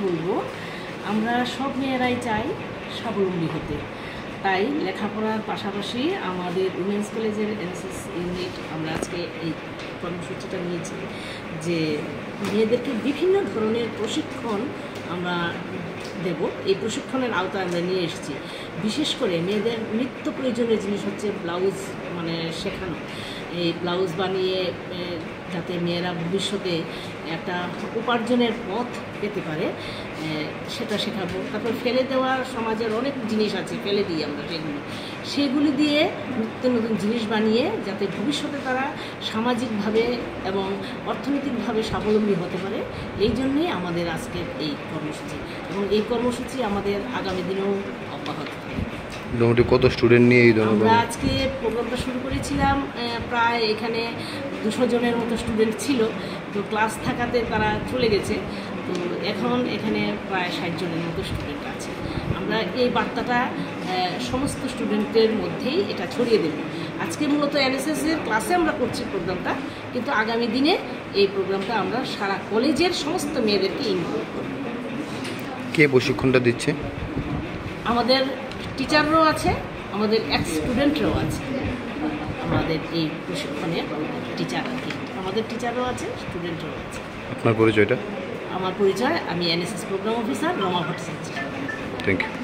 বলবো, আমরা সব মেয়েরাই চাই স্বাবলম্বী হতে। তাই লেখাপড়ার পাশাপাশি আমাদের উমেন্স কলেজের এনএসএস ইউনিট আমরা আজকে এই কর্মসূচিটা নিয়েছি যে মেয়েদেরকে বিভিন্ন ধরনের প্রশিক্ষণ আমরা দেব। এই প্রশিক্ষণের আওতায় আমরা নিয়ে এসেছি। বিশেষ করে মেয়েদের নিত্য প্রয়োজনীয় জিনিস হচ্ছে ব্লাউজ শেখানো। এই ব্লাউজ বানিয়ে যাতে মেয়েরা ভবিষ্যতে একটা উপার্জনের পথ পেতে পারে সেটা শেখাবো। তারপর ফেলে দেওয়ার সমাজের অনেক জিনিস আছে, ফেলে দিই আমরা সেগুলি দিয়ে নিত্য নতুন জিনিস বানিয়ে যাতে ভবিষ্যতে তারা সামাজিকভাবে এবং অর্থনৈতিকভাবে স্বাবলম্বী হতে পারে, এই জন্যেই আমাদের আজকের এই কর্মসূচি। এবং এই কর্মসূচি আমাদের আগামী দিনেও অব্যাহত থাকবে। মোটামুটি কত স্টুডেন্ট নিয়ে এই ধরনের আমরা আজকে প্রোগ্রামটা শুরু করেছিলাম, প্রায় এখানে 200 জনের মতো স্টুডেন্ট ছিল। তো ক্লাস থাকাতে তারা চলে গেছে। তো এখন এখানে প্রায় 60 জনের মতো স্টুডেন্ট আছে। আমরা এই বার্তাটা সমস্ত স্টুডেন্টের মধ্যেই এটা ছড়িয়ে দেব। আজকে মূলত এনএসএসের ক্লাসে আমরা করছি প্রোগ্রামটা, কিন্তু আগামী দিনে এই প্রোগ্রামটা আমরা সারা কলেজের সমস্ত মেয়েদেরকে ইনভলভ করব। কে প্রশিক্ষণটা দিচ্ছে? আমাদের টিচাররাও আছে, আমাদের এক্স স্টুডেন্টরাও আছে। আমাদের এই প্রশিক্ষণের টিচার আর কি, আমাদের টিচাররাও আছে, স্টুডেন্টরাও আছে। আপনার পরিচয়টা? আমার পরিচয়, আমি NSS programme officer Rama Bhattacharya. Thank you.